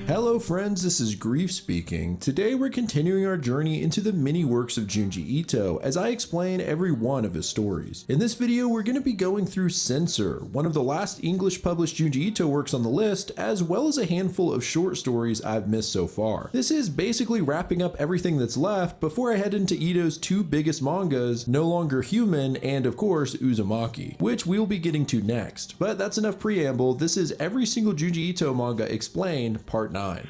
Hello friends, this is Grief speaking. Today we're continuing our journey into the mini works of Junji Ito as I explain every one of his stories. In this video we're going to be going through Censor, one of the last English published Junji Ito works on the list, as well as a handful of short stories I've missed so far. This is basically wrapping up everything that's left before I head into Ito's two biggest mangas, No Longer Human and of course Uzumaki, which we'll be getting to next. But that's enough preamble. This is every single Junji Ito manga explained, part 9.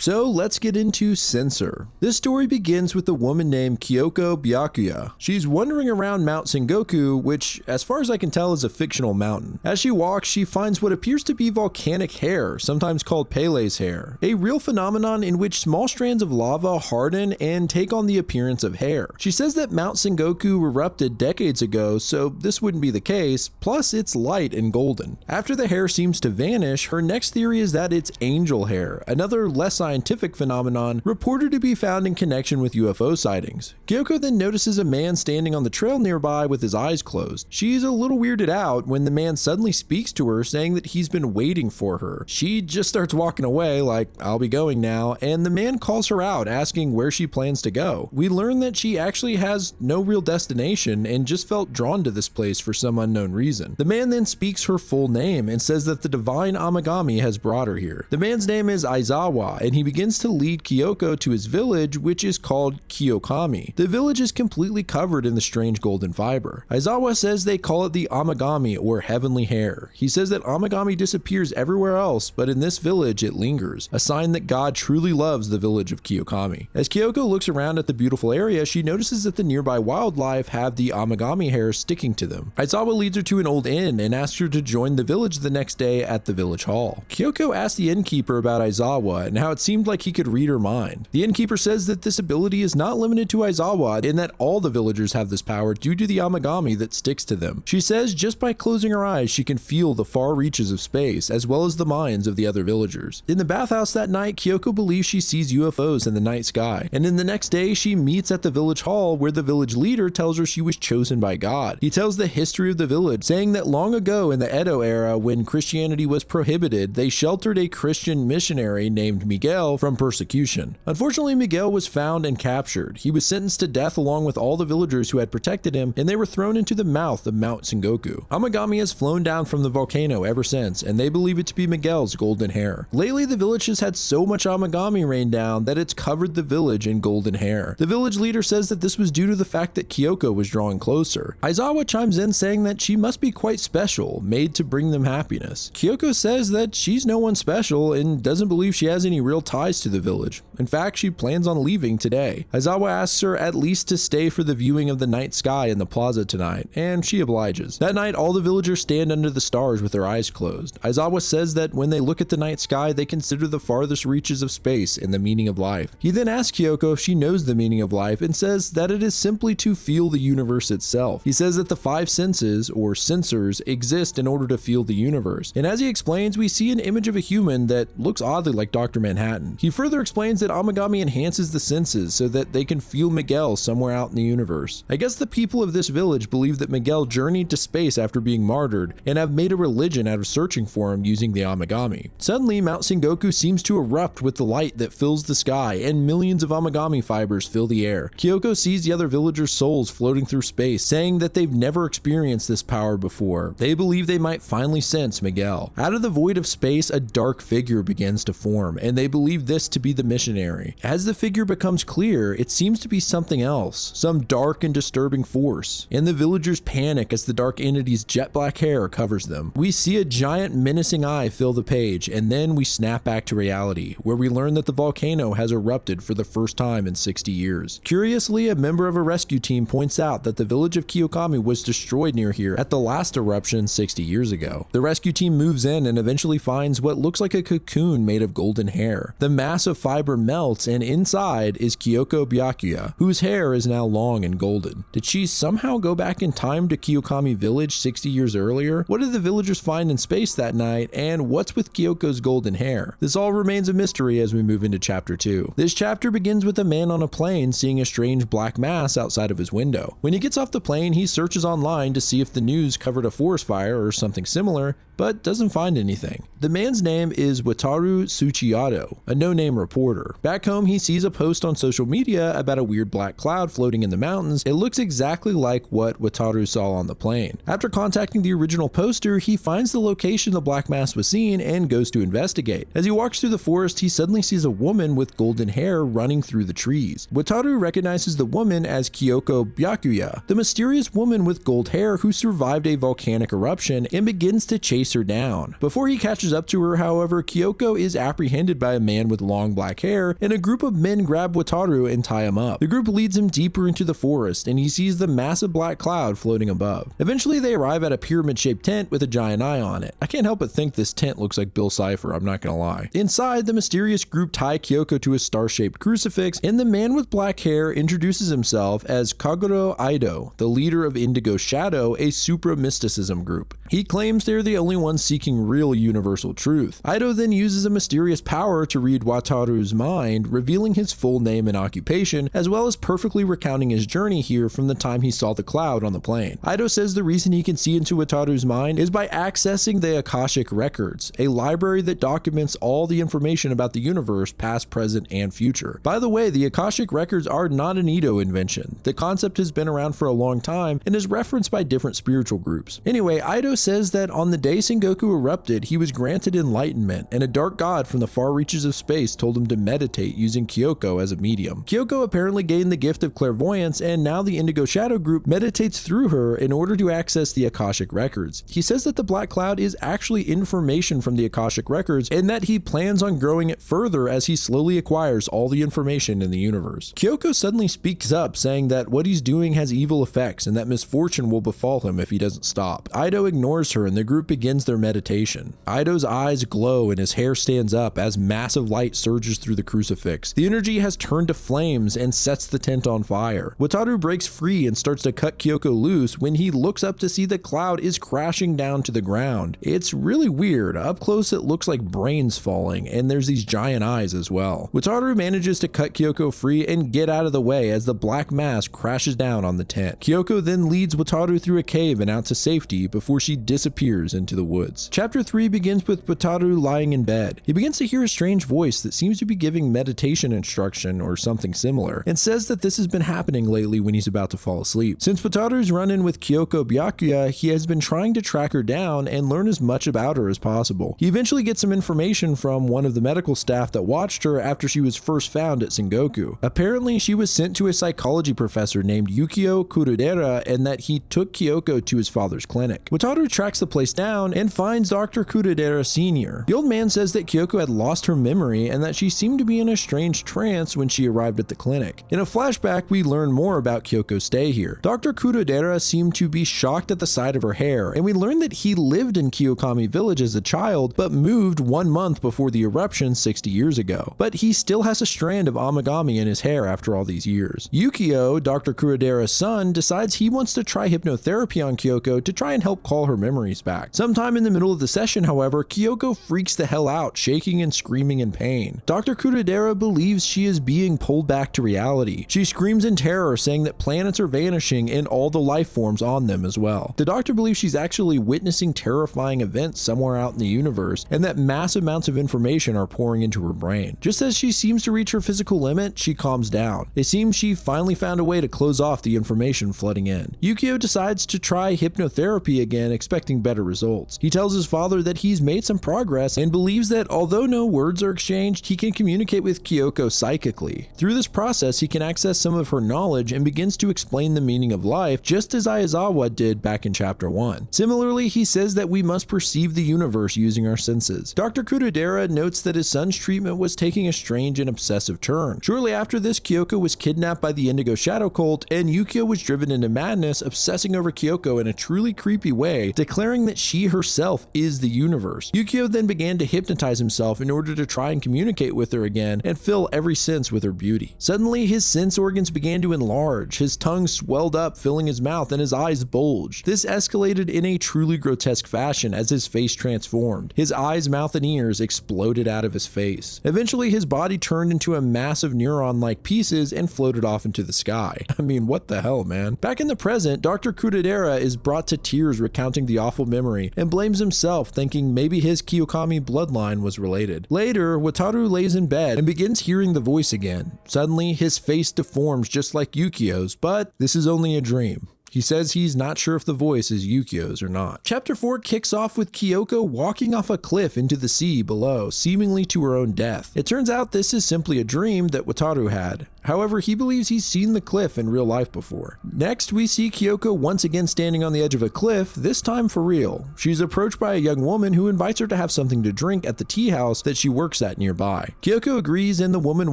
So let's get into Censor. This story begins with a woman named Kyoko Byakuya. She's wandering around Mount Sengoku, which as far as I can tell is a fictional mountain. As she walks, she finds what appears to be volcanic hair, sometimes called Pele's hair, a real phenomenon in which small strands of lava harden and take on the appearance of hair. She says that Mount Sengoku erupted decades ago, so this wouldn't be the case, plus it's light and golden. After the hair seems to vanish, her next theory is that it's angel hair, another less scientific phenomenon reported to be found in connection with UFO sightings. Kyoko then notices a man standing on the trail nearby with his eyes closed. She's a little weirded out when the man suddenly speaks to her, saying that he's been waiting for her. She just starts walking away like, I'll be going now, and the man calls her out asking where she plans to go. We learn that she actually has no real destination and just felt drawn to this place for some unknown reason. The man then speaks her full name and says that the divine Amagami has brought her here. The man's name is Aizawa, and he begins to lead Kyoko to his village, which is called Kiyokami. The village is completely covered in the strange golden fiber. Aizawa says they call it the Amagami, or heavenly hair. He says that Amagami disappears everywhere else, but in this village it lingers, a sign that God truly loves the village of Kiyokami. As Kyoko looks around at the beautiful area, she notices that the nearby wildlife have the Amagami hair sticking to them. Aizawa leads her to an old inn and asks her to join the village the next day at the village hall. Kyoko asks the innkeeper about Aizawa and how it seemed like he could read her mind. The innkeeper says that this ability is not limited to Aizawa and that all the villagers have this power due to the Amagami that sticks to them. She says just by closing her eyes she can feel the far reaches of space as well as the minds of the other villagers. In the bathhouse that night, Kyoko believes she sees UFOs in the night sky, and then the next day she meets at the village hall where the village leader tells her she was chosen by God. He tells the history of the village, saying that long ago in the Edo era when Christianity was prohibited, they sheltered a Christian missionary named Miguel from persecution. Unfortunately, Miguel was found and captured. He was sentenced to death along with all the villagers who had protected him, and they were thrown into the mouth of Mount Sengoku. Amagami has flown down from the volcano ever since, and they believe it to be Miguel's golden hair. Lately, the village has had so much Amagami rain down that it's covered the village in golden hair. The village leader says that this was due to the fact that Kyoko was drawing closer. Aizawa chimes in saying that she must be quite special, made to bring them happiness. Kyoko says that she's no one special and doesn't believe she has any real ties to the village. In fact, she plans on leaving today. Aizawa asks her at least to stay for the viewing of the night sky in the plaza tonight, and she obliges. That night, all the villagers stand under the stars with their eyes closed. Aizawa says that when they look at the night sky, they consider the farthest reaches of space and the meaning of life. He then asks Kyoko if she knows the meaning of life and says that it is simply to feel the universe itself. He says that the five senses, or sensors, exist in order to feel the universe. And as he explains, we see an image of a human that looks oddly like Dr. Manhattan. He further explains that Amagami enhances the senses so that they can feel Miguel somewhere out in the universe. I guess the people of this village believe that Miguel journeyed to space after being martyred and have made a religion out of searching for him using the Amagami. Suddenly, Mount Sengoku seems to erupt with the light that fills the sky and millions of Amagami fibers fill the air. Kyoko sees the other villagers' souls floating through space, saying that they've never experienced this power before. They believe they might finally sense Miguel. Out of the void of space, a dark figure begins to form, and they believe this to be the missionary. As the figure becomes clear, it seems to be something else, some dark and disturbing force, and the villagers panic as the dark entity's jet black hair covers them. We see a giant menacing eye fill the page, and then we snap back to reality, where we learn that the volcano has erupted for the first time in 60 years. Curiously, a member of a rescue team points out that the village of Kiyokami was destroyed near here at the last eruption 60 years ago. The rescue team moves in and eventually finds what looks like a cocoon made of golden hair. hair. The mass of fiber melts, and inside is Kyoko Byakuya, whose hair is now long and golden. Did she somehow go back in time to Kiyokami Village 60 years earlier? What did the villagers find in space that night, and what's with Kyoko's golden hair? This all remains a mystery as we move into chapter 2. This chapter begins with a man on a plane seeing a strange black mass outside of his window. When he gets off the plane, he searches online to see if the news covered a forest fire or something similar, but doesn't find anything. The man's name is Wataru Tsuchiyado, a no-name reporter. Back home, he sees a post on social media about a weird black cloud floating in the mountains. It looks exactly like what Wataru saw on the plane. After contacting the original poster, he finds the location the black mass was seen and goes to investigate. As he walks through the forest, he suddenly sees a woman with golden hair running through the trees. Wataru recognizes the woman as Kyoko Byakuya, the mysterious woman with gold hair who survived a volcanic eruption, and begins to chase her down. Before he catches up to her, however, Kyoko is apprehended by a man with long black hair, and a group of men grab Wataru and tie him up. The group leads him deeper into the forest, and he sees the massive black cloud floating above. Eventually, they arrive at a pyramid-shaped tent with a giant eye on it. I can't help but think this tent looks like Bill Cipher, I'm not gonna lie. Inside, the mysterious group tie Kyoko to a star-shaped crucifix, and the man with black hair introduces himself as Kaguro Ido, the leader of Indigo Shadow, a supra-mysticism group. He claims they're the only ones seeking real universal truth. Ido then uses a mysterious power to read Wataru's mind, revealing his full name and occupation, as well as perfectly recounting his journey here from the time he saw the cloud on the plane. Ido says the reason he can see into Wataru's mind is by accessing the Akashic Records, a library that documents all the information about the universe, past, present, and future. By the way, the Akashic Records are not an Ito invention. The concept has been around for a long time and is referenced by different spiritual groups. Anyway, Ido says that on the day Sengoku erupted, he was granted enlightenment, and a dark god from the far reaches of space told him to meditate using Kyoko as a medium. Kyoko apparently gained the gift of clairvoyance, and now the Indigo Shadow group meditates through her in order to access the Akashic Records. He says that the black cloud is actually information from the Akashic Records, and that he plans on growing it further as he slowly acquires all the information in the universe. Kyoko suddenly speaks up, saying that what he's doing has evil effects and that misfortune will befall him if he doesn't stop. Ido ignores her, and the group begins their meditation. Ido's eyes glow and his hair stands up as massive light surges through the crucifix. The energy has turned to flames and sets the tent on fire. Wataru breaks free and starts to cut Kyoko loose when he looks up to see the cloud is crashing down to the ground. It's really weird. Up close it looks like brains falling, and there's these giant eyes as well. Wataru manages to cut Kyoko free and get out of the way as the black mass crashes down on the tent. Kyoko then leads Wataru through a cave and out to safety before she disappears into the woods. Chapter 3 begins with Wataru lying in bed. He begins to hear a strange voice that seems to be giving meditation instruction or something similar, and says that this has been happening lately when he's about to fall asleep. Since Wataru's run-in with Kyoko Byakuya, he has been trying to track her down and learn as much about her as possible. He eventually gets some information from one of the medical staff that watched her after she was first found at Sengoku. Apparently, she was sent to a psychology professor named Yukio Kurudera, and that he took Kyoko to his father's clinic. Wataru tracks the place down and finds Dr. Kurudera Sr. The old man says that Kyoko had lost her memory and that she seemed to be in a strange trance when she arrived at the clinic. In a flashback, we learn more about Kyoko's stay here. Dr. Kurudera seemed to be shocked at the sight of her hair, and we learn that he lived in Kiyokami Village as a child, but moved 1 month before the eruption 60 years ago. But he still has a strand of amagami in his hair after all these years. Yukio, Dr. Kurudera's son, decides he wants to try hypnotherapy on Kyoko to try and help call her memories back. Sometime in the middle of the session, however, Kyoko freaks the hell out, shaking and screaming in pain. Dr. Kurudera believes she is being pulled back to reality. She screams in terror, saying that planets are vanishing and all the life forms on them as well. The doctor believes she's actually witnessing terrifying events somewhere out in the universe, and that massive amounts of information are pouring into her brain. Just as she seems to reach her physical limit, she calms down. It seems she finally found a way to close off the information flooding in. Yukio decides to try hypnotherapy again, expecting better results. He tells his father that he's made some progress and believes that although no words are exchanged, he can communicate with Kyoko psychically. Through this process, he can access some of her knowledge and begins to explain the meaning of life, just as Aizawa did back in chapter 1. Similarly, he says that we must perceive the universe using our senses. Dr. Kurudera notes that his son's treatment was taking a strange and obsessive turn. Shortly after this, Kyoko was kidnapped by the Indigo Shadow cult, and Yukio was driven into madness, obsessing over Kyoko in a truly creepy way, declaring that she herself is the universe. Yukio then began to hypnotize himself in order to try try and communicate with her again and fill every sense with her beauty. Suddenly, his sense organs began to enlarge, his tongue swelled up, filling his mouth, and his eyes bulged. This escalated in a truly grotesque fashion as his face transformed. His eyes, mouth, and ears exploded out of his face. Eventually, his body turned into a mass of neuron-like pieces and floated off into the sky. I mean, what the hell, man? Back in the present, Dr. Kurodera is brought to tears recounting the awful memory and blames himself, thinking maybe his Kiyokami bloodline was related. Later, Wataru lays in bed and begins hearing the voice again. Suddenly, his face deforms just like Yukio's, but this is only a dream. He says he's not sure if the voice is Yukio's or not. Chapter 4 kicks off with Kyoko walking off a cliff into the sea below, seemingly to her own death. It turns out this is simply a dream that Wataru had. However, he believes he's seen the cliff in real life before. Next, we see Kyoko once again standing on the edge of a cliff, this time for real. She's approached by a young woman who invites her to have something to drink at the tea house that she works at nearby. Kyoko agrees, and the woman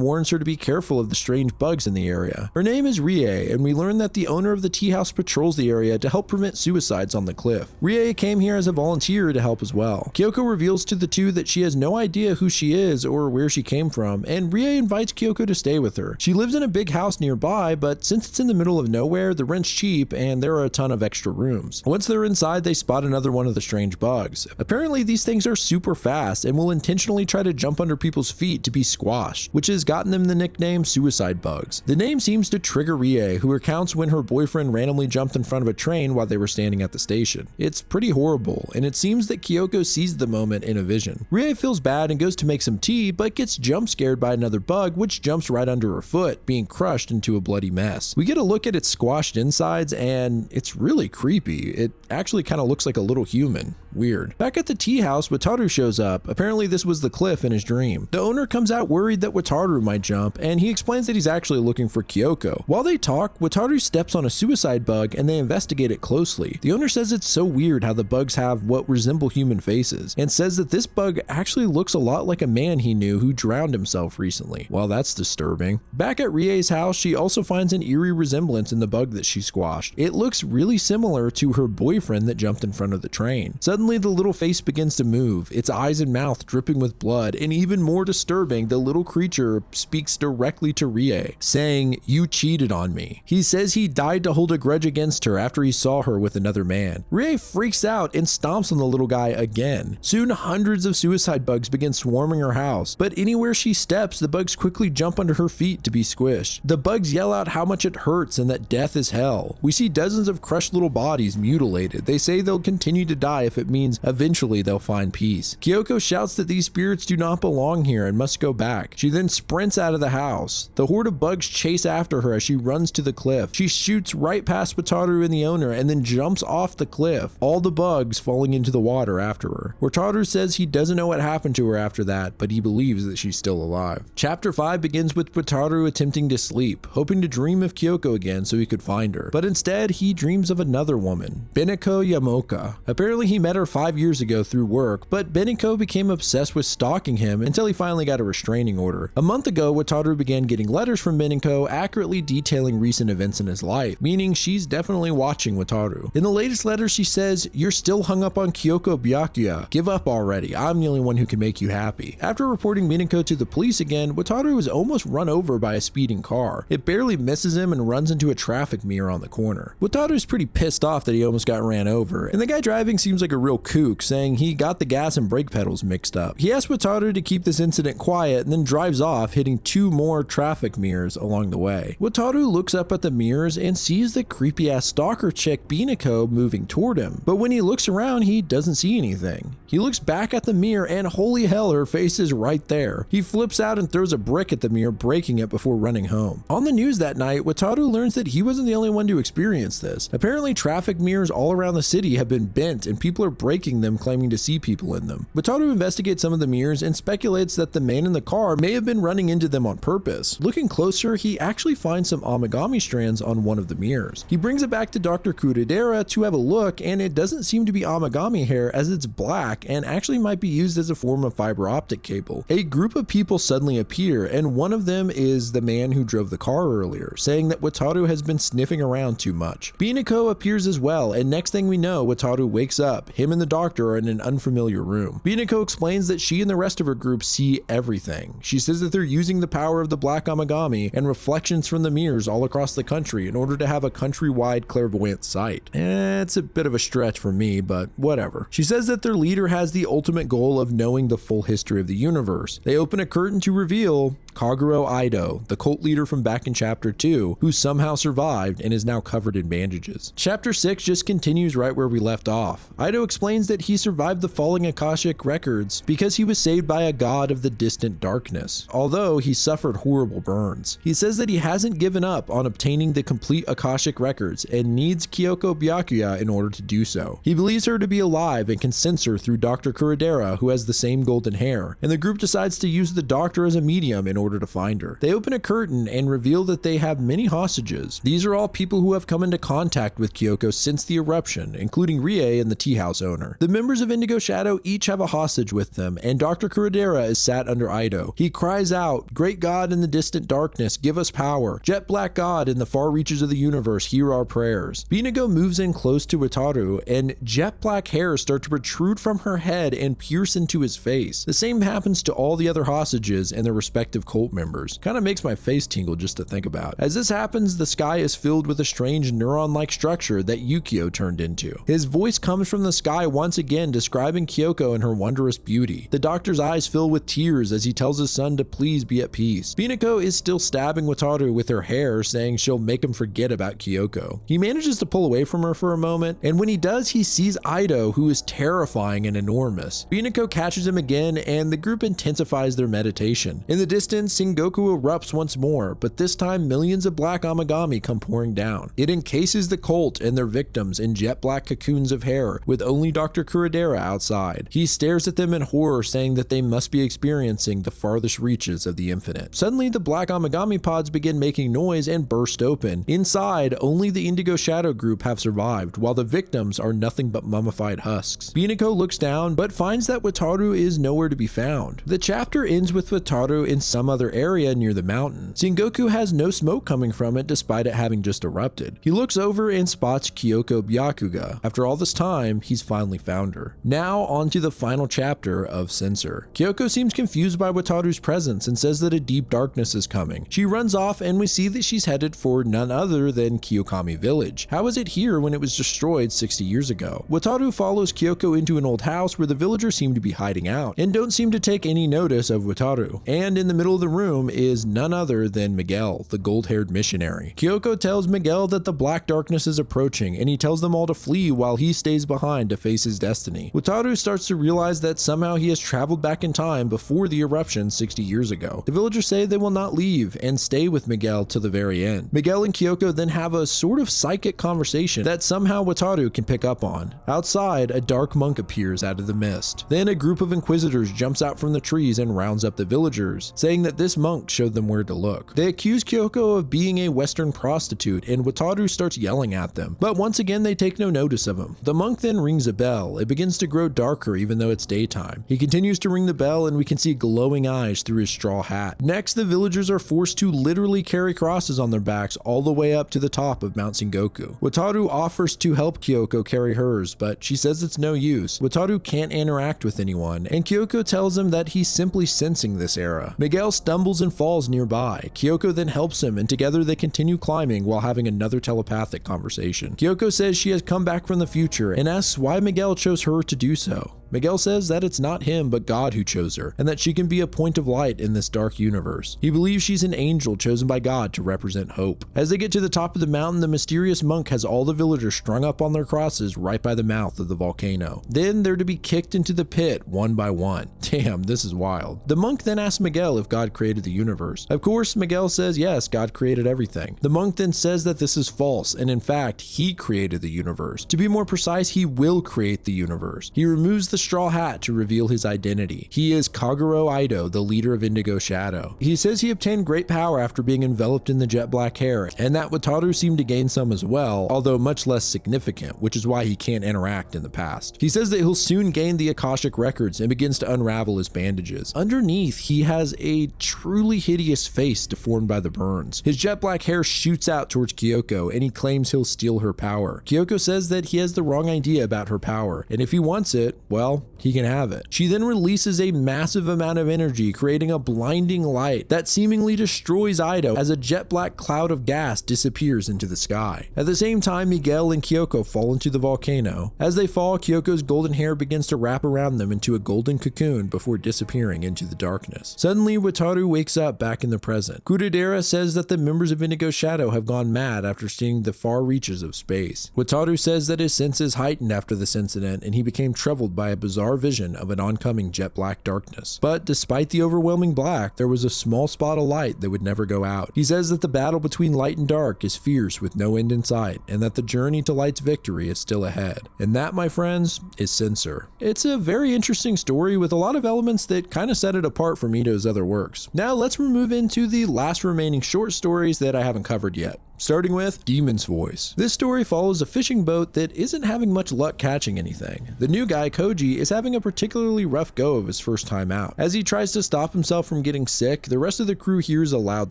warns her to be careful of the strange bugs in the area. Her name is Rie, and we learn that the owner of the tea house patrols the area to help prevent suicides on the cliff. Rie came here as a volunteer to help as well. Kyoko reveals to the two that she has no idea who she is or where she came from, and Rie invites Kyoko to stay with her. She lives in a big house nearby, but since it's in the middle of nowhere, the rent's cheap and there are a ton of extra rooms. Once they're inside, they spot another one of the strange bugs. Apparently, these things are super fast and will intentionally try to jump under people's feet to be squashed, which has gotten them the nickname suicide bugs. The name seems to trigger Rie, who recounts when her boyfriend randomly jumped in front of a train while they were standing at the station. It's pretty horrible, and it seems that Kyoko sees the moment in a vision. Rie feels bad and goes to make some tea, but gets jump scared by another bug, which jumps right under her foot, being crushed into a bloody mess. We get a look at its squashed insides, and it's really creepy. It actually kind of looks like a little human. Weird. Back at the tea house, Wataru shows up. Apparently this was the cliff in his dream. The owner comes out worried that Wataru might jump, and he explains that he's actually looking for Kyoko. While they talk, Wataru steps on a suicide bug and they investigate it closely. The owner says it's so weird how the bugs have what resemble human faces, and says that this bug actually looks a lot like a man he knew who drowned himself recently. Well, that's disturbing. Back at Rie's house, she also finds an eerie resemblance in the bug that she squashed. It looks really similar to her boyfriend that jumped in front of the train. Suddenly, the little face begins to move, its eyes and mouth dripping with blood, and even more disturbing, the little creature speaks directly to Rie, saying, "You cheated on me." He says he died to hold a grudge against her after he saw her with another man. Rie freaks out and stomps on the little guy again. Soon, hundreds of suicide bugs begin swarming her house, but anywhere she steps, the bugs quickly jump under her feet to be squished. The bugs yell out how much it hurts and that death is hell. We see dozens of crushed little bodies mutilated. They say they'll continue to die if it means eventually they'll find peace. Kyoko shouts that these spirits do not belong here and must go back. She then sprints out of the house. The horde of bugs chase after her as she runs to the cliff. She shoots right past Wataru and the owner and then jumps off the cliff, all the bugs falling into the water after her. Wataru says he doesn't know what happened to her after that, but he believes that she's still alive. Chapter 5 begins with Wataru attempting to sleep, hoping to dream of Kyoko again so he could find her. But instead, he dreams of another woman, Beneko Yamoka. Apparently, he met her 5 years ago through work, but Beneko became obsessed with stalking him until he finally got a restraining order. A month ago, Wataru began getting letters from Beneko accurately detailing recent events in his life, meaning she's definitely watching Wataru. In the latest letter, she says, "You're still hung up on Kyoko Byakuya. Give up already. I'm the only one who can make you happy." After reporting Beneko to the police again, Wataru is almost run over by a speeding car. It barely misses him and runs into a traffic mirror on the corner. Wataru's pretty pissed off that he almost got ran over, and the guy driving seems like a real kook, saying he got the gas and brake pedals mixed up. He asks Wataru to keep this incident quiet and then drives off, hitting 2 more traffic mirrors along the way. Wataru looks up at the mirrors and sees the creepy ass stalker chick Beneko moving toward him, but when he looks around, he doesn't see anything. He looks back at the mirror and holy hell, her face is right there. He flips out and throws a brick at the mirror, breaking it before running home. On the news that night, Wataru learns that he wasn't the only one to experience this. Apparently, traffic mirrors all around the city have been bent and people are breaking them, claiming to see people in them. Wataru investigates some of the mirrors and speculates that the man in the car may have been running into them on purpose. Looking closer, he actually finds some amigami strands on one of the mirrors. He brings brings it back to Dr. Kurodera to have a look, and it doesn't seem to be Amagami hair as it's black and actually might be used as a form of fiber optic cable. A group of people suddenly appear, and one of them is the man who drove the car earlier, saying that Wataru has been sniffing around too much. Binako appears as well, and next thing we know, Wataru wakes up. Him and the doctor are in an unfamiliar room. Binako explains that she and the rest of her group see everything. She says that they're using the power of the black Amagami and reflections from the mirrors all across the country in order to have a countrywide clairvoyant sight. It's a bit of a stretch for me, but whatever. She says that their leader has the ultimate goal of knowing the full history of the universe. They open a curtain to reveal Kaguro Ito, the cult leader from back in chapter 2, who somehow survived and is now covered in bandages. Chapter 6 just continues right where we left off. Ito explains that he survived the falling Akashic records because he was saved by a god of the distant darkness, although he suffered horrible burns. He says that he hasn't given up on obtaining the complete Akashic records and needs Kyoko Byakuya in order to do so. He believes her to be alive and can sense her through Dr. Kurodera, who has the same golden hair, and the group decides to use the doctor as a medium in order to find her. They open a curtain and reveal that they have many hostages. These are all people who have come into contact with Kyoko since the eruption, including Rie and the tea house owner. The members of Indigo Shadow each have a hostage with them, and Dr. Kurodera is sat under Ito. He cries out, "Great God in the distant darkness, give us power. Jet black God in the far reaches of the universe, hear our prayers." Binako moves in close to Wataru, and jet black hairs start to protrude from her head and pierce into his face. The same happens to all the other hostages and their respective cult members. Kinda makes my face tingle just to think about. As this happens, the sky is filled with a strange neuron-like structure that Yukio turned into. His voice comes from the sky once again, describing Kyoko and her wondrous beauty. The doctor's eyes fill with tears as he tells his son to please be at peace. Binako is still stabbing Wataru with her hair, saying she'll make him forget about Kyoko. He manages to pull away from her for a moment, and when he does, he sees Ito, who is terrifying and enormous. Binako catches him again, and the group intensifies their meditation. In the distance, Sengoku erupts once more, but this time millions of black Amagami come pouring down. It encases the cult and their victims in jet black cocoons of hair, with only Dr. Kurodera outside. He stares at them in horror, saying that they must be experiencing the farthest reaches of the infinite. Suddenly, the black Amagami pods begin making noise and burst open. Inside, only the Indigo Shadow group have survived, while the victims are nothing but mummified husks. Binako looks down, but finds that Wataru is nowhere to be found. The chapter ends with Wataru in some other area near the mountain. Sengoku has no smoke coming from it despite it having just erupted. He looks over and spots Kyoko Byakuya. After all this time, he's finally found her. Now on to the final chapter of Censor. Kyoko seems confused by Wataru's presence and says that a deep darkness is coming. She runs off and we see that she's headed for none other than Kiyokami Village. How is it here when it was destroyed 60 years ago? Wataru follows Kyoko into an old house where the villagers seem to be hiding out and don't seem to take any notice of Wataru. And in the middle of the room is none other than Miguel, the gold-haired missionary. Kyoko tells Miguel that the black darkness is approaching, and he tells them all to flee while he stays behind to face his destiny. Wataru starts to realize that somehow he has traveled back in time before the eruption 60 years ago. The villagers say they will not leave and stay with Miguel till the very end. Miguel and Kyoko then have a sort of psychic conversation that somehow Wataru can pick up on. Outside, a dark monk appears out of the mist. Then a group of inquisitors jumps out from the trees and rounds up the villagers, saying that this monk showed them where to look. They accuse Kyoko of being a Western prostitute, and Wataru starts yelling at them, but once again they take no notice of him. The monk then rings a bell. It begins to grow darker even though it's daytime. He continues to ring the bell and we can see glowing eyes through his straw hat. Next, the villagers are forced to literally carry crosses on their backs all the way up to the top of Mount Sengoku. Wataru offers to help Kyoko carry hers, but she says it's no use. Wataru can't interact with anyone, and Kyoko tells him that he's simply sensing this era. Miguel stumbles and falls nearby. Kyoko then helps him, and together they continue climbing while having another telepathic conversation. Kyoko says she has come back from the future and asks why Miguel chose her to do so. Miguel says that it's not him but God who chose her, and that she can be a point of light in this dark universe. He believes she's an angel chosen by God to represent hope. As they get to the top of the mountain, the mysterious monk has all the villagers strung up on their crosses right by the mouth of the volcano. Then they're to be kicked into the pit one by one. Damn, this is wild. The monk then asks Miguel if God created the universe. Of course, Miguel says yes, God created everything. The monk then says that this is false, and in fact, he created the universe. To be more precise, he will create the universe. He removes the straw hat to reveal his identity. He is Kagero Ito, the leader of Indigo Shadow. He says he obtained great power after being enveloped in the jet black hair, and that Wataru seemed to gain some as well, although much less significant, which is why he can't interact in the past. He says that he'll soon gain the Akashic records and begins to unravel his bandages. Underneath, he has a truly hideous face deformed by the burns. His jet black hair shoots out towards Kyoko, and he claims he'll steal her power. Kyoko says that he has the wrong idea about her power, and if he wants it, well, he can have it. She then releases a massive amount of energy, creating a blinding light that seemingly destroys Ito as a jet black cloud of gas disappears into the sky. At the same time, Miguel and Kyoko fall into the volcano. As they fall, Kyoko's golden hair begins to wrap around them into a golden cocoon before disappearing into the darkness. Suddenly, Wataru wakes up back in the present. Kurodera says that the members of Indigo Shadow have gone mad after seeing the far reaches of space. Wataru says that his senses heightened after this incident and he became troubled by a bizarre vision of an oncoming jet black darkness. But despite the overwhelming black, there was a small spot of light that would never go out. He says that the battle between light and dark is fierce with no end in sight, and that the journey to light's victory is still ahead. And that, my friends, is Censor. It's a very interesting story with a lot of elements that kind of set it apart from Ito's other works. Now let's move into the last remaining short stories that I haven't covered yet. Starting with Demon's Voice. This story follows a fishing boat that isn't having much luck catching anything. The new guy, Koji, is having a particularly rough go of his first time out. As he tries to stop himself from getting sick, the rest of the crew hears a loud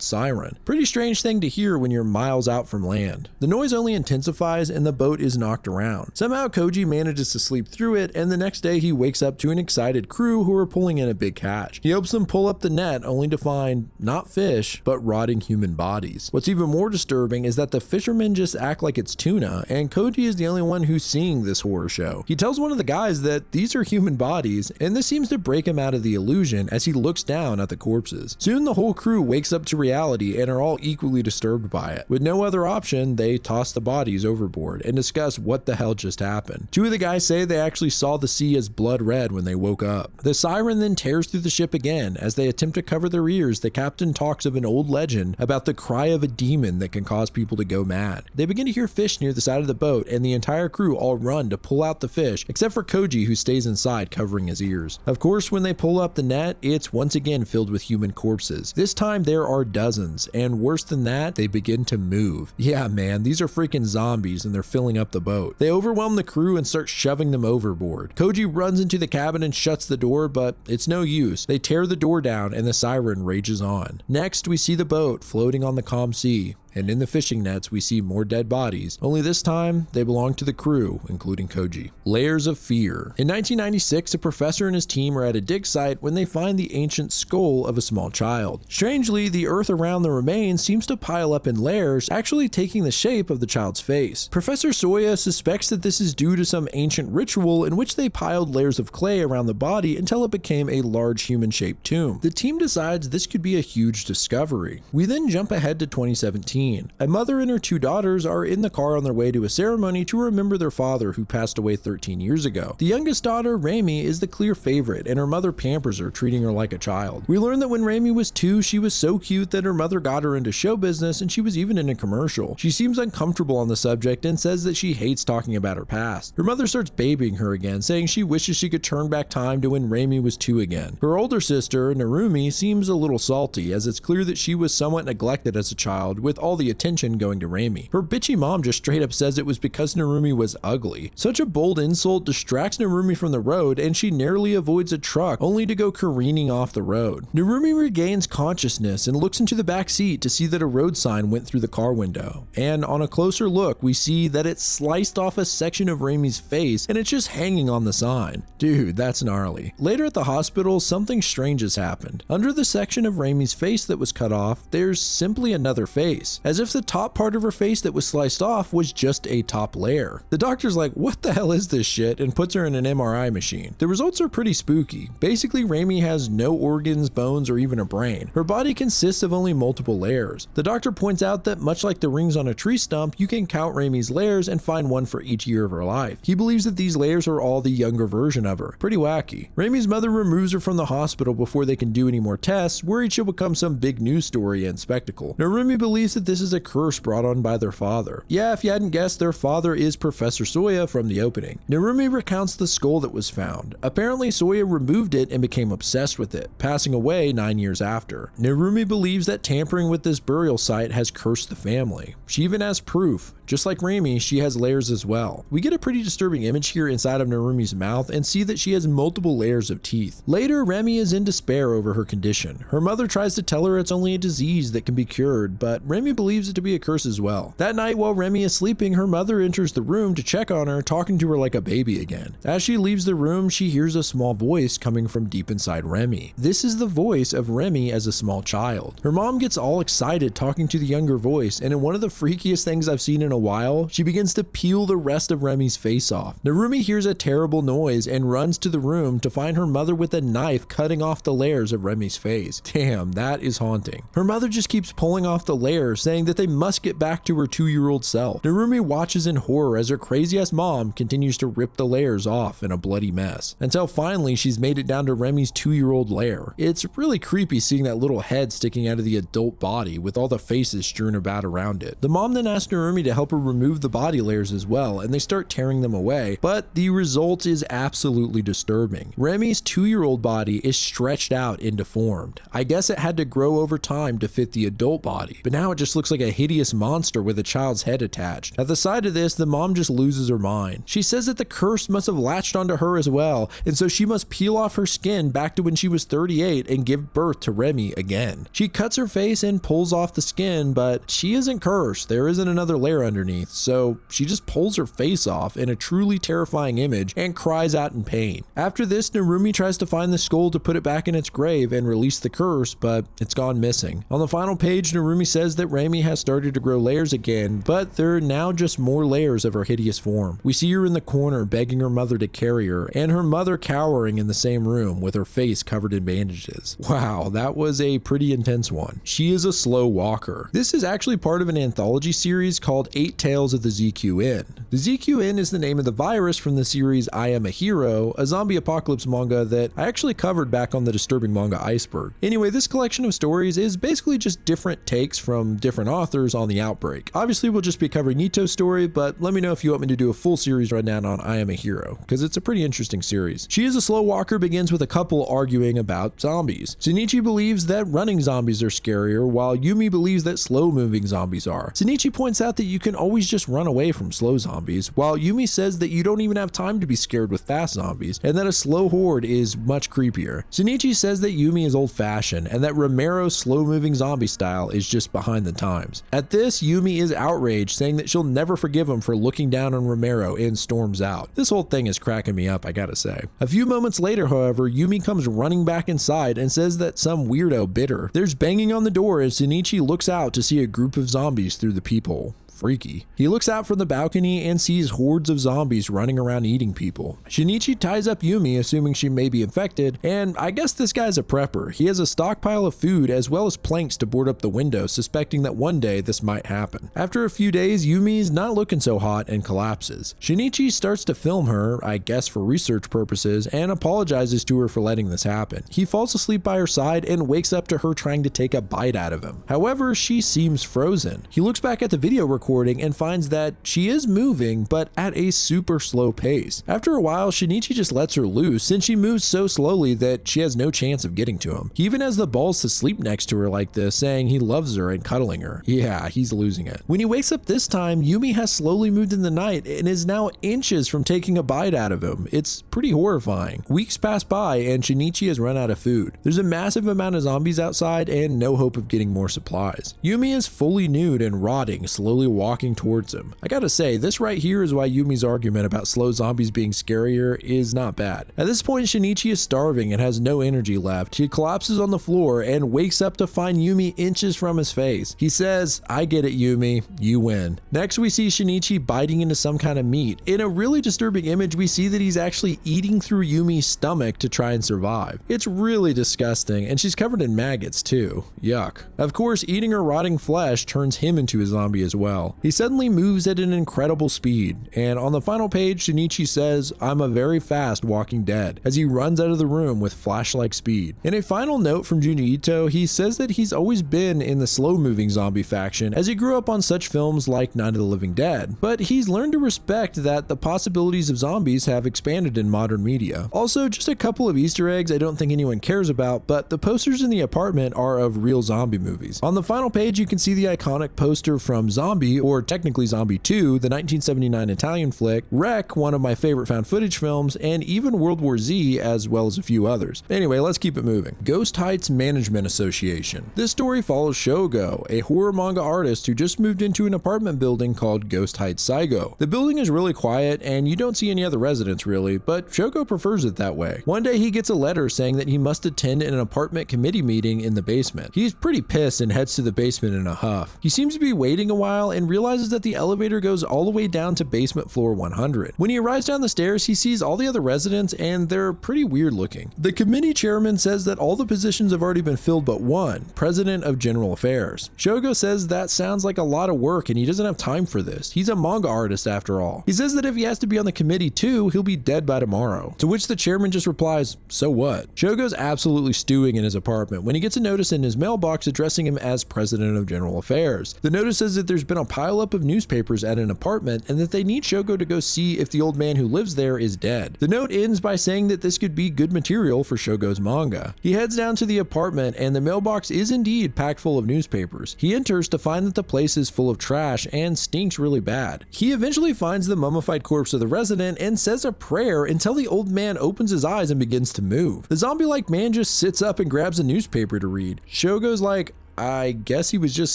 siren. Pretty strange thing to hear when you're miles out from land. The noise only intensifies and the boat is knocked around. Somehow Koji manages to sleep through it, and the next day he wakes up to an excited crew who are pulling in a big catch. He helps them pull up the net only to find not fish, but rotting human bodies. What's even more disturbing is that the fishermen just act like it's tuna, and Koji is the only one who's seeing this horror show. He tells one of the guys that these are human bodies, and this seems to break him out of the illusion as he looks down at the corpses. Soon the whole crew wakes up to reality and are all equally disturbed by it. With no other option, they toss the bodies overboard and discuss what the hell just happened. Two of the guys say they actually saw the sea as blood red when they woke up. The siren then tears through the ship again. As they attempt to cover their ears, the captain talks of an old legend about the cry of a demon that can cause people to go mad. They begin to hear fish near the side of the boat, and the entire crew all run to pull out the fish, except for Koji, who stays inside covering his ears. Of course, when they pull up the net, it's once again filled with human corpses. This time there are dozens, and worse than that, they begin to move. Yeah man, these are freaking zombies and they're filling up the boat. They overwhelm the crew and start shoving them overboard. Koji runs into the cabin and shuts the door, but it's no use. They tear the door down and the siren rages on. Next, we see the boat floating on the calm sea. And in the fishing nets, we see more dead bodies, only this time they belong to the crew, including Koji. Layers of Fear. In 1996, a professor and his team are at a dig site when they find the ancient skull of a small child. Strangely, the earth around the remains seems to pile up in layers, actually taking the shape of the child's face. Professor Soya suspects that this is due to some ancient ritual in which they piled layers of clay around the body until it became a large human-shaped tomb. The team decides this could be a huge discovery. We then jump ahead to 2017. A mother and her two daughters are in the car on their way to a ceremony to remember their father who passed away 13 years ago. The youngest daughter, Raimi, is the clear favorite, and her mother pampers her, treating her like a child. We learn that when Raimi was 2, she was so cute that her mother got her into show business, and she was even in a commercial. She seems uncomfortable on the subject and says that she hates talking about her past. Her mother starts babying her again, saying she wishes she could turn back time to when Raimi was 2 again. Her older sister, Narumi, seems a little salty, as it's clear that she was somewhat neglected as a child, with all the attention going to Raimi. Her bitchy mom just straight up says it was because Narumi was ugly. Such a bold insult distracts Narumi from the road, and she narrowly avoids a truck only to go careening off the road. Narumi regains consciousness and looks into the back seat to see that a road sign went through the car window. And on a closer look, we see that it sliced off a section of Raimi's face and it's just hanging on the sign. Dude, that's gnarly. Later at the hospital, something strange has happened. Under the section of Raimi's face that was cut off, there's simply another face, as if the top part of her face that was sliced off was just a top layer. The doctor's like, what the hell is this shit, and puts her in an MRI machine. The results are pretty spooky. Basically, Raimi has no organs, bones, or even a brain. Her body consists of only multiple layers. The doctor points out that much like the rings on a tree stump, you can count Raimi's layers and find one for each year of her life. He believes that these layers are all the younger version of her. Pretty wacky. Raimi's mother removes her from the hospital before they can do any more tests, worried she'll become some big news story and spectacle. Narumi believes that this is a curse brought on by their father. Yeah, if you hadn't guessed, their father is Professor Soya from the opening. Narumi recounts the skull that was found. Apparently, Soya removed it and became obsessed with it, passing away 9 years after. Narumi believes that tampering with this burial site has cursed the family. She even has proof. Just like Rami, she has layers as well. We get a pretty disturbing image here inside of Narumi's mouth and see that she has multiple layers of teeth. Later, Rami is in despair over her condition. Her mother tries to tell her it's only a disease that can be cured, but Rami believes it to be a curse as well. That night, while Rami is sleeping, her mother enters the room to check on her, talking to her like a baby again. As she leaves the room, she hears a small voice coming from deep inside Remi. This is the voice of Remi as a small child. Her mom gets all excited talking to the younger voice, and in one of the freakiest things I've seen in a while, she begins to peel the rest of Remi's face off. Narumi hears a terrible noise and runs to the room to find her mother with a knife cutting off the layers of Remi's face. Damn, that is haunting. Her mother just keeps pulling off the layers, saying that they must get back to her 2-year-old self. Narumi watches in horror as her crazy-ass mom continues to rip the layers off in a bloody mess, until finally she's made it down to Remi's 2-year-old lair. It's really creepy seeing that little head sticking out of the adult body with all the faces strewn about around it. The mom then asks Narumi to help her remove the body layers as well, and they start tearing them away, but the result is absolutely disturbing. Remi's 2-year-old body is stretched out and deformed. I guess it had to grow over time to fit the adult body, but now it just looks like a hideous monster with a child's head attached. At the sight of this, the mom just loses her mind. She says that the curse must have latched onto her as well, and so she must peel off her skin back to when she was 38 and give birth to Remi again. She cuts her face and pulls off the skin, but she isn't cursed. There isn't another layer underneath, so she just pulls her face off in a truly terrifying image and cries out in pain. After this, Narumi tries to find the skull to put it back in its grave and release the curse, but it's gone missing. On the final page, Narumi says that Remi has started to grow layers again, but there are now just more layers of her hideous form. We see her in the corner begging her mother to carry her, and her mother cowering in the same room with her face covered in bandages. Wow, that was a pretty intense one. She is a slow walker. This is actually part of an anthology series called 8 Tales of the ZQN. The ZQN is the name of the virus from the series I Am a Hero, a zombie apocalypse manga that I actually covered back on the Disturbing Manga Iceberg. Anyway, this collection of stories is basically just different takes from different authors on the outbreak. Obviously, we'll just be covering Ito's story, but let me know if you want me to do a full series rundown on I Am a Hero, because it's a pretty interesting series. She is a Slow Walker begins with a couple arguing about zombies. Shinichi believes that running zombies are scarier, while Yumi believes that slow-moving zombies are. Shinichi points out that you can always just run away from slow zombies, while Yumi says that you don't even have time to be scared with fast zombies, and that a slow horde is much creepier. Shinichi says that Yumi is old-fashioned, and that Romero's slow-moving zombie style is just behind the times. At this, Yumi is outraged, saying that she'll never forgive him for looking down on Romero and storms out. This whole thing is cracking me up, I gotta say. A few moments later, however, Yumi comes running back inside and says that some weirdo bit her. There's banging on the door as Shinichi looks out to see a group of zombies through the peephole. Freaky. He looks out from the balcony and sees hordes of zombies running around eating people. Shinichi ties up Yumi, assuming she may be infected, and I guess this guy's a prepper. He has a stockpile of food as well as planks to board up the window, suspecting that one day this might happen. After a few days, Yumi's not looking so hot and collapses. Shinichi starts to film her, I guess for research purposes, and apologizes to her for letting this happen. He falls asleep by her side and wakes up to her trying to take a bite out of him. However, she seems frozen. He looks back at the video recording and finds that she is moving, but at a super slow pace. After a while, Shinichi just lets her loose, since she moves so slowly that she has no chance of getting to him. He even has the balls to sleep next to her like this, saying he loves her and cuddling her. Yeah, he's losing it. When he wakes up this time, Yumi has slowly moved in the night and is now inches from taking a bite out of him. It's pretty horrifying. Weeks pass by and Shinichi has run out of food. There's a massive amount of zombies outside and no hope of getting more supplies. Yumi is fully nude and rotting, slowly walking towards him. I gotta say, this right here is why Yumi's argument about slow zombies being scarier is not bad. At this point, Shinichi is starving and has no energy left. He collapses on the floor and wakes up to find Yumi inches from his face. He says, "I get it, Yumi, you win." Next, we see Shinichi biting into some kind of meat. In a really disturbing image, we see that he's actually eating through Yumi's stomach to try and survive. It's really disgusting, and she's covered in maggots too. Yuck. Of course, eating her rotting flesh turns him into a zombie as well. well. He suddenly moves at an incredible speed, and on the final page, Shinichi says, "I'm a very fast Walking Dead," as he runs out of the room with flash-like speed. In a final note from Junji Ito, he says that he's always been in the slow-moving zombie faction, as he grew up on such films like Night of the Living Dead, but he's learned to respect that the possibilities of zombies have expanded in modern media. Also, just a couple of Easter eggs I don't think anyone cares about, but the posters in the apartment are of real zombie movies. On the final page, you can see the iconic poster from Zombie, or technically Zombie 2, the 1979 Italian flick, Wreck, one of my favorite found footage films, and even World War Z, as well as a few others. Anyway, let's keep it moving. Ghost Heights Management Association. This story follows Shogo, a horror manga artist who just moved into an apartment building called Ghost Heights Saigo. The building is really quiet, and you don't see any other residents really, but Shogo prefers it that way. One day he gets a letter saying that he must attend an apartment committee meeting in the basement. He's pretty pissed and heads to the basement in a huff. He seems to be waiting a while and realizes that the elevator goes all the way down to basement floor 100. When he arrives down the stairs, he sees all the other residents and they're pretty weird looking. The committee chairman says that all the positions have already been filled but one, President of General Affairs. Shogo says that sounds like a lot of work and he doesn't have time for this. He's a manga artist after all. He says that if he has to be on the committee too, he'll be dead by tomorrow. To which the chairman just replies, "So what?" Shogo's absolutely stewing in his apartment when he gets a notice in his mailbox addressing him as President of General Affairs. The notice says that there's been a pileup of newspapers at an apartment and that they need Shogo to go see if the old man who lives there is dead. The note ends by saying that this could be good material for Shogo's manga. He heads down to the apartment and the mailbox is indeed packed full of newspapers. He enters to find that the place is full of trash and stinks really bad. He eventually finds the mummified corpse of the resident and says a prayer until the old man opens his eyes and begins to move. The zombie-like man just sits up and grabs a newspaper to read. Shogo's like, I guess he was just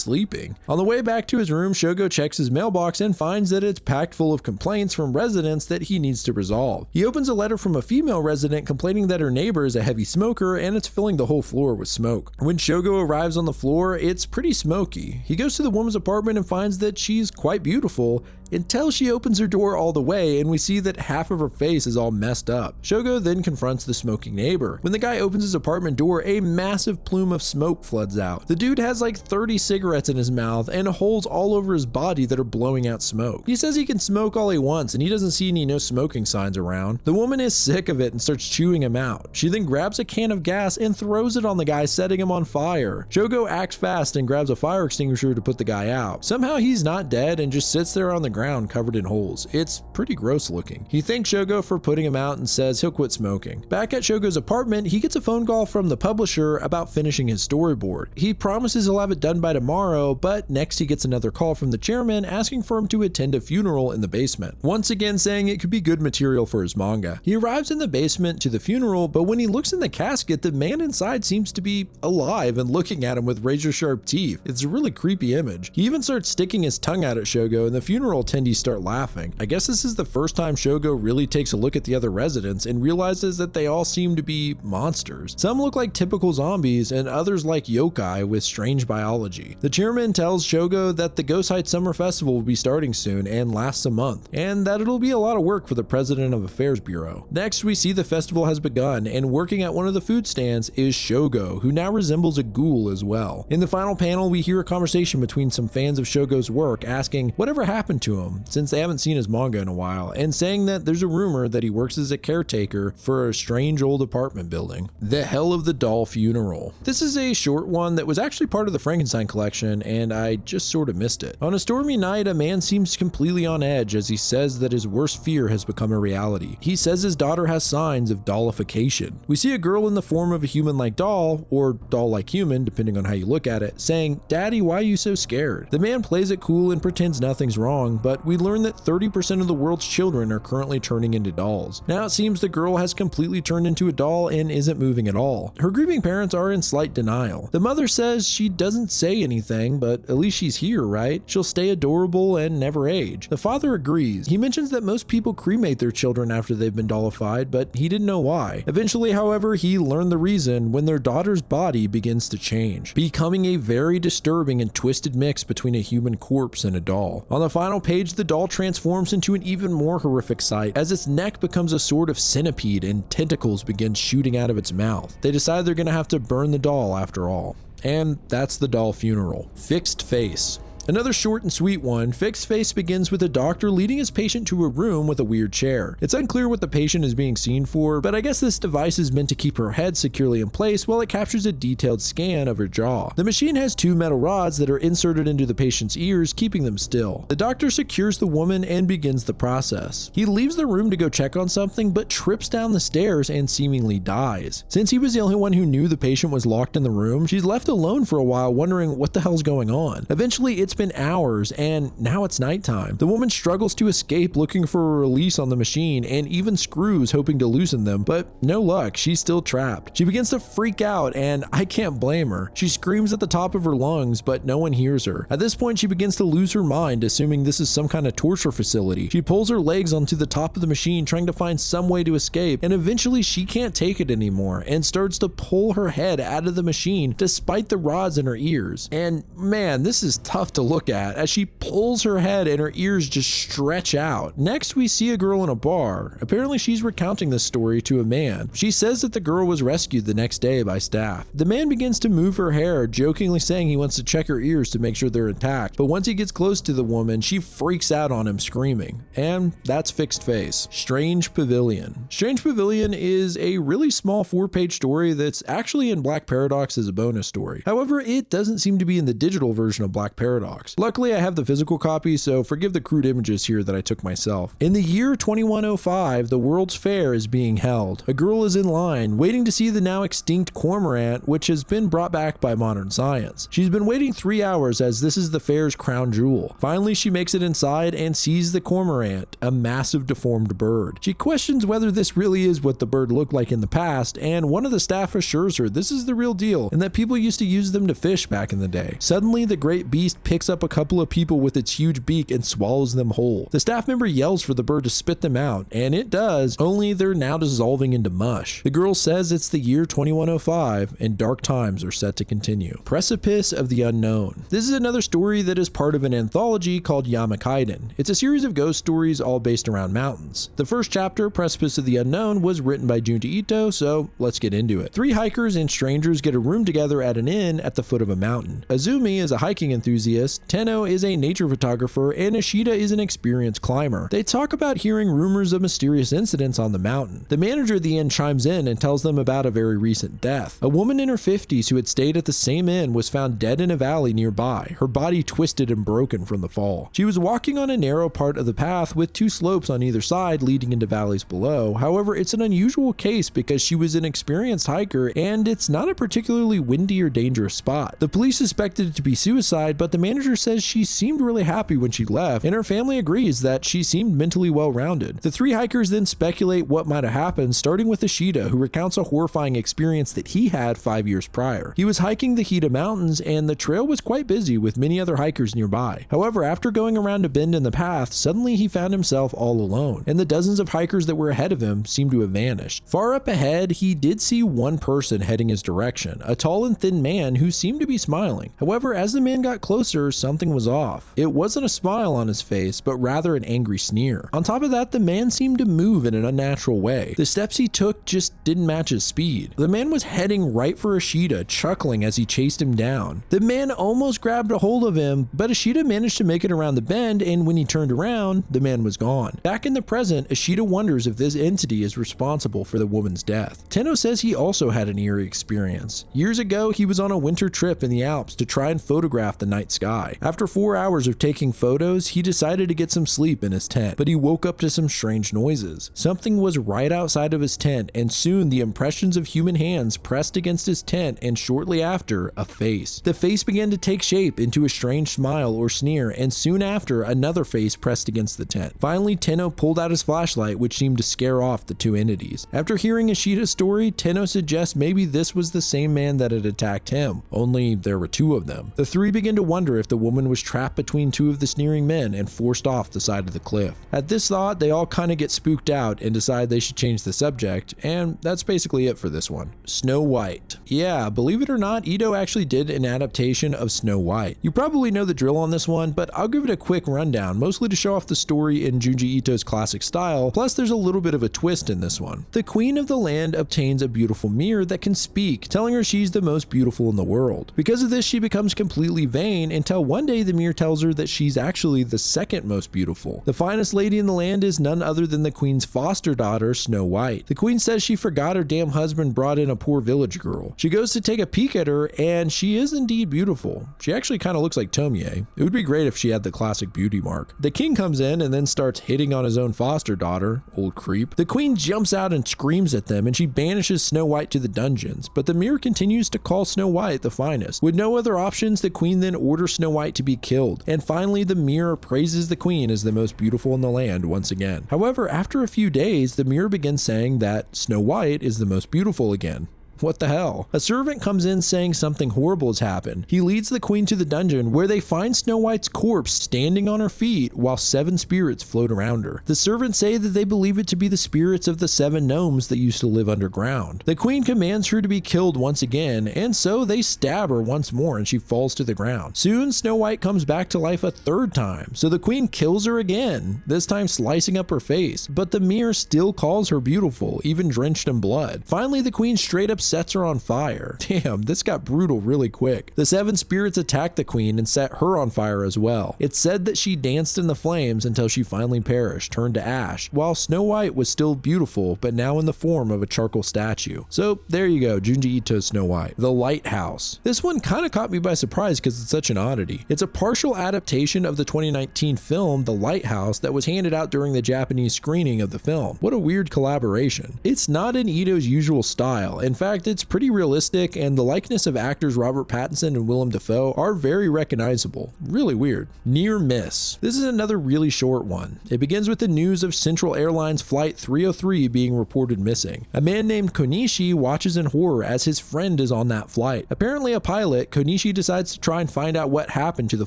sleeping. On the way back to his room, Shogo checks his mailbox and finds that it's packed full of complaints from residents that he needs to resolve. He opens a letter from a female resident complaining that her neighbor is a heavy smoker and it's filling the whole floor with smoke. When Shogo arrives on the floor, it's pretty smoky. He goes to the woman's apartment and finds that she's quite beautiful until she opens her door all the way and we see that half of her face is all messed up. Shogo then confronts the smoking neighbor. When the guy opens his apartment door, a massive plume of smoke floods out. The dude has like 30 cigarettes in his mouth and holes all over his body that are blowing out smoke. He says he can smoke all he wants and he doesn't see any no smoking signs around. The woman is sick of it and starts chewing him out. She then grabs a can of gas and throws it on the guy, setting him on fire. Shogo acts fast and grabs a fire extinguisher to put the guy out. Somehow he's not dead and just sits there on the ground covered in holes. It's pretty gross looking. He thanks Shogo for putting him out and says he'll quit smoking. Back at Shogo's apartment, he gets a phone call from the publisher about finishing his storyboard. He promises he'll have it done by tomorrow, but next he gets another call from the chairman asking for him to attend a funeral in the basement, once again saying it could be good material for his manga. He arrives in the basement to the funeral, but when he looks in the casket, the man inside seems to be alive and looking at him with razor-sharp teeth. It's a really creepy image. He even starts sticking his tongue out at Shogo and the funeral attendees start laughing. I guess this is the first time Shogo really takes a look at the other residents and realizes that they all seem to be monsters. Some look like typical zombies and others like yokai with strange biology. The chairman tells Shogo that the Ghost Heights Summer Festival will be starting soon and lasts a month, and that it'll be a lot of work for the President of Affairs Bureau. Next, we see the festival has begun, and working at one of the food stands is Shogo, who now resembles a ghoul as well. In the final panel, we hear a conversation between some fans of Shogo's work asking whatever happened to him, since they haven't seen his manga in a while, and saying that there's a rumor that he works as a caretaker for a strange old apartment building. The Hell of the Doll Funeral. This is a short one that was actually part of the Frankenstein collection, and I just sort of missed it. On a stormy night, a man seems completely on edge as he says that his worst fear has become a reality. He says his daughter has signs of dollification. We see a girl in the form of a human-like doll, or doll-like human, depending on how you look at it, saying, "Daddy, why are you so scared?" The man plays it cool and pretends nothing's wrong, but we learn that 30% of the world's children are currently turning into dolls. Now it seems the girl has completely turned into a doll and isn't moving at all. Her grieving parents are in slight denial. The mother says she doesn't say anything, but at least she's here, right? She'll stay adorable and never age. The father agrees. He mentions that most people cremate their children after they've been dollified, but he didn't know why. Eventually, however, he learned the reason when their daughter's body begins to change, becoming a very disturbing and twisted mix between a human corpse and a doll. On the final page, the doll transforms into an even more horrific sight as its neck becomes a sort of centipede and tentacles begin shooting out of its mouth. They decide they're going to have to burn the doll after all. And that's the doll funeral. Fixed face. Another short and sweet one, Fixed Face, begins with a doctor leading his patient to a room with a weird chair. It's unclear what the patient is being seen for, but I guess this device is meant to keep her head securely in place while it captures a detailed scan of her jaw. The machine has two metal rods that are inserted into the patient's ears, keeping them still. The doctor secures the woman and begins the process. He leaves the room to go check on something, but trips down the stairs and seemingly dies. Since he was the only one who knew the patient was locked in the room, she's left alone for a while wondering what the hell's going on. Eventually, it's been hours and now it's nighttime. The woman struggles to escape, looking for a release on the machine and even screws, hoping to loosen them, but no luck, she's still trapped. She begins to freak out and I can't blame her. She screams at the top of her lungs, but no one hears her. At this point, she begins to lose her mind, assuming this is some kind of torture facility. She pulls her legs onto the top of the machine, trying to find some way to escape, and eventually she can't take it anymore and starts to pull her head out of the machine despite the rods in her ears. And man, this is tough to look at as she pulls her head and her ears just stretch out. Next, we see a girl in a bar. Apparently, she's recounting this story to a man. She says that the girl was rescued the next day by staff. The man begins to move her hair, jokingly saying he wants to check her ears to make sure they're intact, but once he gets close to the woman, she freaks out on him, screaming. And that's Fixed Face. Strange Pavilion. Strange Pavilion is a really small 4-page story that's actually in Black Paradox as a bonus story. However, it doesn't seem to be in the digital version of Black Paradox. Luckily, I have the physical copy, so forgive the crude images here that I took myself. In the year 2105, the World's Fair is being held. A girl is in line, waiting to see the now extinct cormorant, which has been brought back by modern science. She's been waiting 3 hours as this is the fair's crown jewel. Finally, she makes it inside and sees the cormorant, a massive deformed bird. She questions whether this really is what the bird looked like in the past, and one of the staff assures her this is the real deal and that people used to use them to fish back in the day. Suddenly, the great beast picks up a couple of people with its huge beak and swallows them whole. The staff member yells for the bird to spit them out, and it does, only they're now dissolving into mush. The girl says it's the year 2105 and dark times are set to continue. Precipice of the Unknown. This is another story that is part of an anthology called Yamakaiden. It's a series of ghost stories all based around mountains. The first chapter, Precipice of the Unknown, was written by Junji Ito, so let's get into it. 3 hikers and strangers get a room together at an inn at the foot of a mountain. Azumi is a hiking enthusiast, Tenno is a nature photographer, and Ishida is an experienced climber. They talk about hearing rumors of mysterious incidents on the mountain. The manager of the inn chimes in and tells them about a very recent death. A woman in her 50s who had stayed at the same inn was found dead in a valley nearby, her body twisted and broken from the fall. She was walking on a narrow part of the path with 2 slopes on either side leading into valleys below. However, it's an unusual case because she was an experienced hiker and it's not a particularly windy or dangerous spot. The police suspected it to be suicide, but the manager says she seemed really happy when she left, and her family agrees that she seemed mentally well-rounded. The 3 hikers then speculate what might have happened, starting with Ishida, who recounts a horrifying experience that he had 5 years prior. He was hiking the Hida Mountains, and the trail was quite busy with many other hikers nearby. However, after going around a bend in the path, suddenly he found himself all alone, and the dozens of hikers that were ahead of him seemed to have vanished. Far up ahead, he did see one person heading his direction, a tall and thin man who seemed to be smiling. However, as the man got closer, something was off. It wasn't a smile on his face, but rather an angry sneer. On top of that, the man seemed to move in an unnatural way. The steps he took just didn't match his speed. The man was heading right for Ishida, chuckling as he chased him down. The man almost grabbed a hold of him, but Ishida managed to make it around the bend, and when he turned around, the man was gone. Back in the present, Ishida wonders if this entity is responsible for the woman's death. Tenno says he also had an eerie experience. Years ago, he was on a winter trip in the Alps to try and photograph the night sky. After 4 hours of taking photos, he decided to get some sleep in his tent, but he woke up to some strange noises. Something was right outside of his tent, and soon the impressions of human hands pressed against his tent, and shortly after, a face. The face began to take shape into a strange smile or sneer, and soon after, another face pressed against the tent. Finally, Tenno pulled out his flashlight, which seemed to scare off the 2 entities. After hearing Ishida's story, Tenno suggests maybe this was the same man that had attacked him, only there were 2 of them. The 3 begin to wonder if the woman was trapped between 2 of the sneering men and forced off the side of the cliff. At this thought, they all kind of get spooked out and decide they should change the subject, and that's basically it for this one. Snow White. Yeah, believe it or not, Ito actually did an adaptation of Snow White. You probably know the drill on this one, but I'll give it a quick rundown, mostly to show off the story in Junji Ito's classic style, plus there's a little bit of a twist in this one. The queen of the land obtains a beautiful mirror that can speak, telling her she's the most beautiful in the world. Because of this, she becomes completely vain and tells until one day the mirror tells her that she's actually the second most beautiful. The finest lady in the land is none other than the queen's foster daughter, Snow White. The queen says she forgot her damn husband brought in a poor village girl. She goes to take a peek at her, and she is indeed beautiful. She actually kind of looks like Tomie. It would be great if she had the classic beauty mark. The king comes in and then starts hitting on his own foster daughter, old creep. The queen jumps out and screams at them, and she banishes Snow White to the dungeons, but the mirror continues to call Snow White the finest. With no other options, the queen then orders Snow White to be killed, and finally the mirror praises the queen as the most beautiful in the land once again. However, after a few days, the mirror begins saying that Snow White is the most beautiful again. What the hell? A servant comes in saying something horrible has happened. He leads the queen to the dungeon where they find Snow White's corpse standing on her feet while 7 spirits float around her. The servants say that they believe it to be the spirits of the 7 gnomes that used to live underground. The queen commands her to be killed once again, and so they stab her once more and she falls to the ground. Soon Snow White comes back to life a 3rd time, so the queen kills her again, this time slicing up her face, but the mirror still calls her beautiful, even drenched in blood. Finally, the queen straight up sets her on fire. Damn, this got brutal really quick. The 7 spirits attacked the queen and set her on fire as well. It's said that she danced in the flames until she finally perished, turned to ash, while Snow White was still beautiful, but now in the form of a charcoal statue. So there you go, Junji Ito's Snow White. The Lighthouse. This one kind of caught me by surprise because it's such an oddity. It's a partial adaptation of the 2019 film The Lighthouse that was handed out during the Japanese screening of the film. What a weird collaboration. It's not in Ito's usual style. In fact, it's pretty realistic, and the likeness of actors Robert Pattinson and Willem Dafoe are very recognizable. Really weird. Near miss. This is another really short one. It begins with the news of Central Airlines Flight 303 being reported missing. A man named Konishi watches in horror as his friend is on that flight. Apparently a pilot, Konishi decides to try and find out what happened to the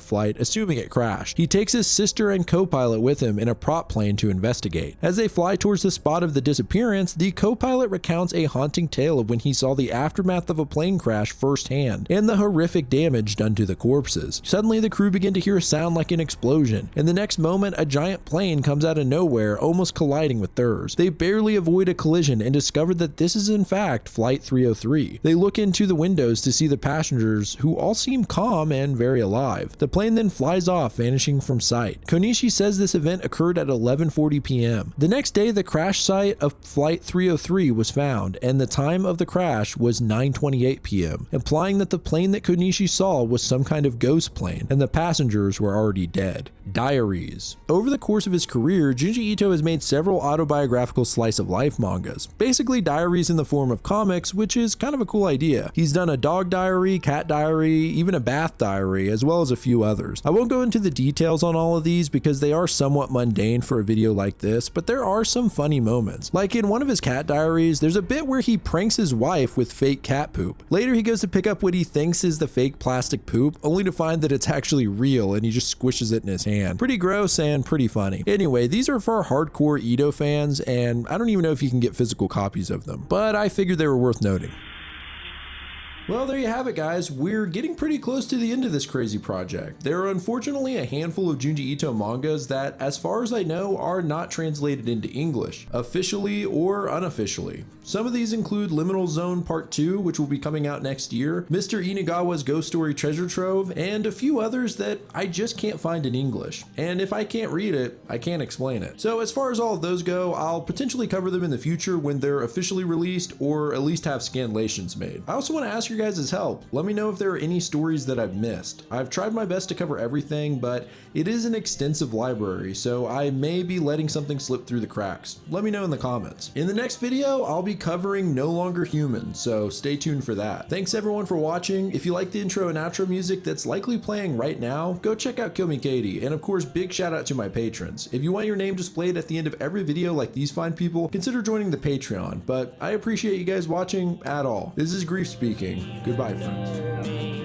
flight, assuming it crashed. He takes his sister and co-pilot with him in a prop plane to investigate. As they fly towards the spot of the disappearance, the co-pilot recounts a haunting tale of when he saw the aftermath of a plane crash firsthand and the horrific damage done to the corpses. Suddenly the crew begin to hear a sound like an explosion, and the next moment a giant plane comes out of nowhere, almost colliding with theirs. They barely avoid a collision and discover that this is in fact Flight 303. They look into the windows to see the passengers, who all seem calm and very alive. The plane then flies off, vanishing from sight. Konishi says this event occurred at 11:40 p.m. The next day, the crash site of Flight 303 was found, and the time of the crash was 9:28 p.m., implying that the plane that Konishi saw was some kind of ghost plane, and the passengers were already dead. Diaries. Over the course of his career, Junji Ito has made several autobiographical slice-of-life mangas, basically diaries in the form of comics, which is kind of a cool idea. He's done a dog diary, cat diary, even a bath diary, as well as a few others. I won't go into the details on all of these because they are somewhat mundane for a video like this, but there are some funny moments. Like in one of his cat diaries, there's a bit where he pranks his wife with fake cat poop. Later, he goes to pick up what he thinks is the fake plastic poop, only to find that it's actually real and he just squishes it in his hand. Pretty gross and pretty funny. Anyway, these are for hardcore Ito fans, and I don't even know if you can get physical copies of them, but I figured they were worth noting. Well, there you have it, guys. We're getting pretty close to the end of this crazy project. There are unfortunately a handful of Junji Ito mangas that, as far as I know, are not translated into English, officially or unofficially. Some of these include Liminal Zone Part 2, which will be coming out next year, Mr. Inagawa's Ghost Story Treasure Trove, and a few others that I just can't find in English. And if I can't read it, I can't explain it. So as far as all of those go, I'll potentially cover them in the future when they're officially released, or at least have scanlations made. I also want to ask your guys' help. Let me know if there are any stories that I've missed. I've tried my best to cover everything, but it is an extensive library, so I may be letting something slip through the cracks. Let me know in the comments. In the next video, I'll be covering No Longer Human, so stay tuned for that. Thanks everyone for watching. If you like the intro and outro music that's likely playing right now, go check out Kill Me Katie, and of course, big shout out to my patrons. If you want your name displayed at the end of every video like these fine people, consider joining the Patreon, but I appreciate you guys watching at all. This is Grief speaking. Goodbye, friends.